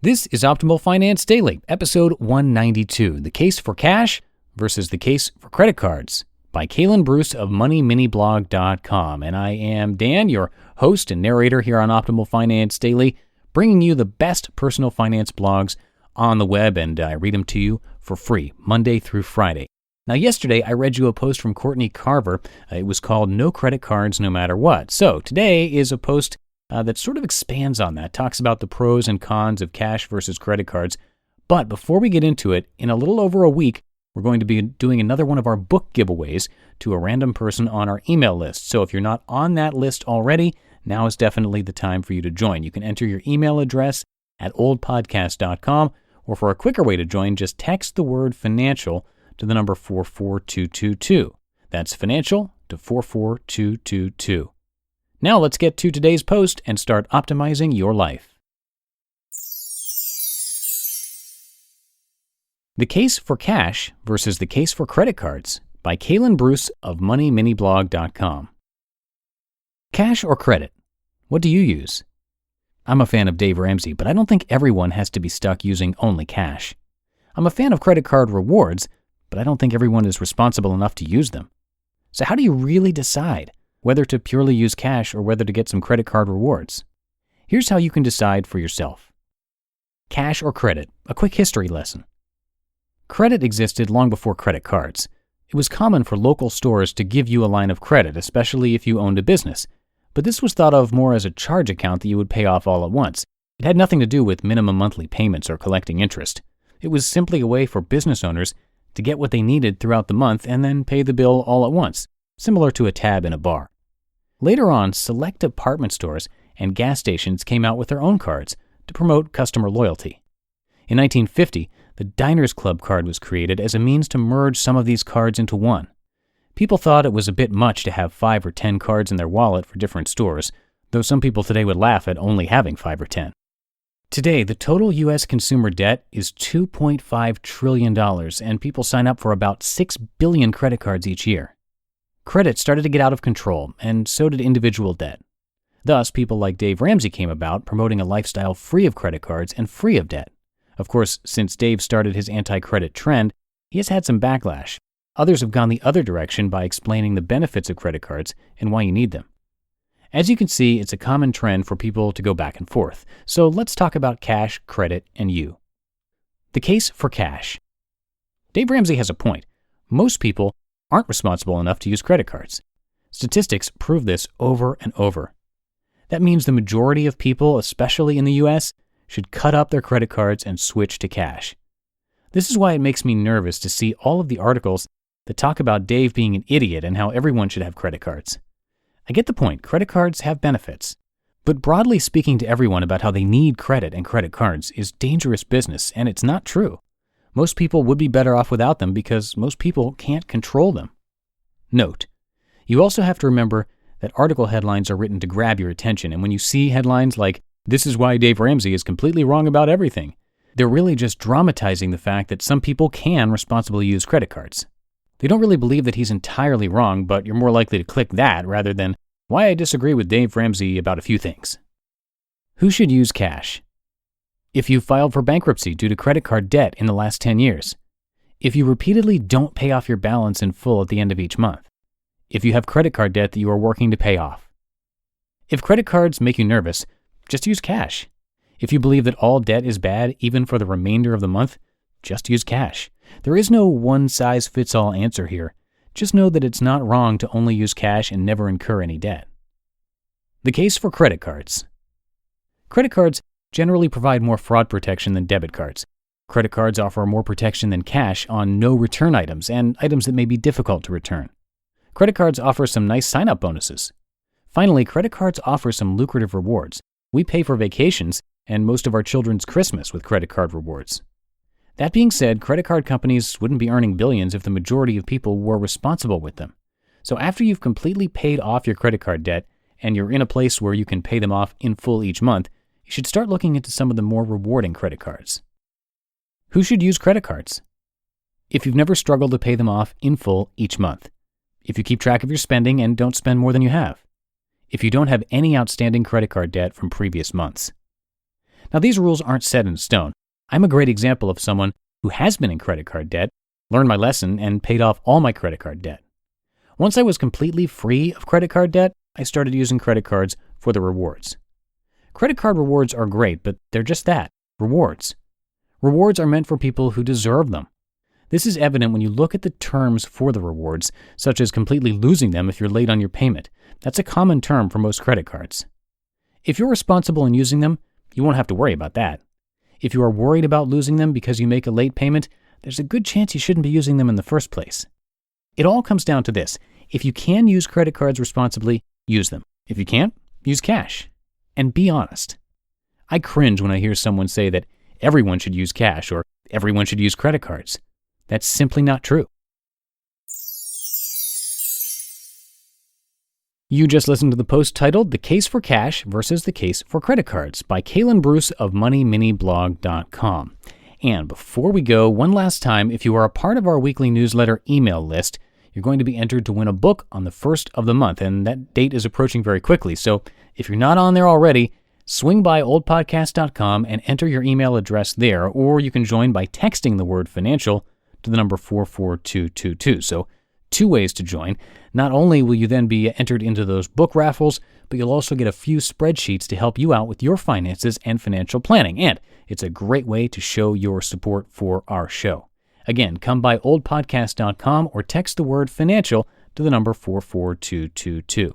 This is Optimal Finance Daily, episode 192, The Case for Cash versus the Case for Credit Cards, by Kalen Bruce of MoneyMiniBlog.com. And I am Dan, your host and narrator here on Optimal Finance Daily, bringing you the best personal finance blogs on the web, and I read them to you for free, Monday through Friday. Now, yesterday, I read you a post from Courtney Carver. It was called No Credit Cards No Matter What. So today is a post that sort of expands on that, talks about the pros and cons of cash versus credit cards. But before we get into it, in a little over a week, we're going to be doing another one of our book giveaways to a random person on our email list. So if you're not on that list already, now is definitely the time for you to join. You can enter your email address at oldpodcast.com, or for a quicker way to join, just text the word financial to the number 44222. That's financial to 44222. Now let's get to today's post and start optimizing your life. The Case for Cash versus the Case for Credit Cards, by Kalen Bruce of MoneyMiniBlog.com. Cash or credit? What do you use? I'm a fan of Dave Ramsey, but I don't think everyone has to be stuck using only cash. I'm a fan of credit card rewards, but I don't think everyone is responsible enough to use them. So how do you really decide whether to purely use cash or whether to get some credit card rewards? Here's how you can decide for yourself. Cash or credit, a quick history lesson. Credit existed long before credit cards. It was common for local stores to give you a line of credit, especially if you owned a business. But this was thought of more as a charge account that you would pay off all at once. It had nothing to do with minimum monthly payments or collecting interest. It was simply a way for business owners to get what they needed throughout the month and then pay the bill all at once, similar to a tab in a bar. Later on, select department stores and gas stations came out with their own cards to promote customer loyalty. In 1950, the Diners Club card was created as a means to merge some of these cards into one. People thought it was a bit much to have 5 or 10 cards in their wallet for different stores, though some people today would laugh at only having 5 or 10. Today, the total U.S. consumer debt is $2.5 trillion, and people sign up for about 6 billion credit cards each year. Credit started to get out of control, and so did individual debt. Thus, people like Dave Ramsey came about, promoting a lifestyle free of credit cards and free of debt. Of course, since Dave started his anti-credit trend, he has had some backlash. Others have gone the other direction by explaining the benefits of credit cards and why you need them. As you can see, it's a common trend for people to go back and forth. So let's talk about cash, credit, and you. The case for cash. Dave Ramsey has a point. Most people aren't responsible enough to use credit cards. Statistics prove this over and over. That means the majority of people, especially in the U.S., should cut up their credit cards and switch to cash. This is why it makes me nervous to see all of the articles that talk about Dave being an idiot and how everyone should have credit cards. I get the point, credit cards have benefits. But broadly speaking to everyone about how they need credit and credit cards is dangerous business, and it's not true. Most people would be better off without them because most people can't control them. Note, you also have to remember that article headlines are written to grab your attention, and when you see headlines like, "This is why Dave Ramsey is completely wrong about everything," they're really just dramatizing the fact that some people can responsibly use credit cards. They don't really believe that he's entirely wrong, but you're more likely to click that rather than, "Why I disagree with Dave Ramsey about a few things." Who should use cash? If you filed for bankruptcy due to credit card debt in the last 10 years. If you repeatedly don't pay off your balance in full at the end of each month. If you have credit card debt that you are working to pay off. If credit cards make you nervous, just use cash. If you believe that all debt is bad, even for the remainder of the month, just use cash. There is no one-size-fits-all answer here. Just know that it's not wrong to only use cash and never incur any debt. The case for credit cards. Credit cards generally provide more fraud protection than debit cards. Credit cards offer more protection than cash on no-return items and items that may be difficult to return. Credit cards offer some nice sign-up bonuses. Finally, credit cards offer some lucrative rewards. We pay for vacations and most of our children's Christmas with credit card rewards. That being said, credit card companies wouldn't be earning billions if the majority of people were responsible with them. So after you've completely paid off your credit card debt and you're in a place where you can pay them off in full each month, you should start looking into some of the more rewarding credit cards. Who should use credit cards? If you've never struggled to pay them off in full each month. If you keep track of your spending and don't spend more than you have. If you don't have any outstanding credit card debt from previous months. Now, these rules aren't set in stone. I'm a great example of someone who has been in credit card debt, learned my lesson, and paid off all my credit card debt. Once I was completely free of credit card debt, I started using credit cards for the rewards. Credit card rewards are great, but they're just that, rewards. Rewards are meant for people who deserve them. This is evident when you look at the terms for the rewards, such as completely losing them if you're late on your payment. That's a common term for most credit cards. If you're responsible in using them, you won't have to worry about that. If you are worried about losing them because you make a late payment, there's a good chance you shouldn't be using them in the first place. It all comes down to this. If you can use credit cards responsibly, use them. If you can't, use cash. And be honest. I cringe when I hear someone say that everyone should use cash or everyone should use credit cards. That's simply not true. You just listened to the post titled The Case for Cash versus the Case for Credit Cards by Kalen Bruce of MoneyMiniBlog.com. And before we go, one last time, if you are a part of our weekly newsletter email list, you're going to be entered to win a book on the 1st of the month, and that date is approaching very quickly. So if you're not on there already, swing by oldpodcast.com and enter your email address there, or you can join by texting the word financial to the number 44222. So 2 ways to join. Not only will you then be entered into those book raffles, but you'll also get a few spreadsheets to help you out with your finances and financial planning. And it's a great way to show your support for our show. Again, come by oldpodcast.com or text the word financial to the number 44222.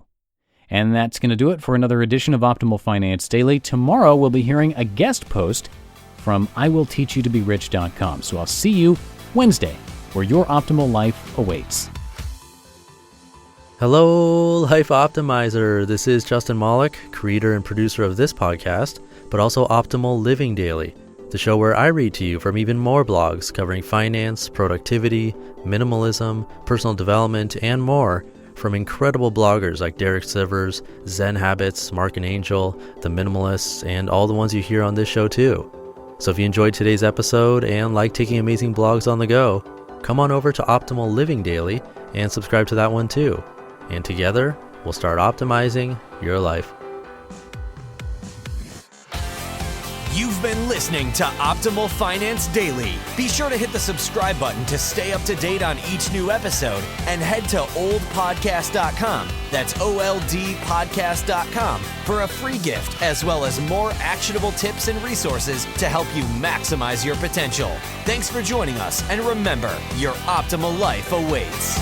And that's going to do it for another edition of Optimal Finance Daily. Tomorrow we'll be hearing a guest post from IWillTeachYouToBeRich.com. So I'll see you Wednesday, where your optimal life awaits. Hello, Life Optimizer. This is Justin Malik, creator and producer of this podcast, but also Optimal Living Daily, the show where I read to you from even more blogs covering finance, productivity, minimalism, personal development, and more from incredible bloggers like Derek Sivers, Zen Habits, Mark and Angel, The Minimalists, and all the ones you hear on this show too. So if you enjoyed today's episode and like taking amazing blogs on the go, come on over to Optimal Living Daily and subscribe to that one too. And together, we'll start optimizing your life. You've been listening to Optimal Finance Daily. Be sure to hit the subscribe button to stay up to date on each new episode and head to oldpodcast.com. That's OLDpodcast.com for a free gift as well as more actionable tips and resources to help you maximize your potential. Thanks for joining us, and remember, your optimal life awaits.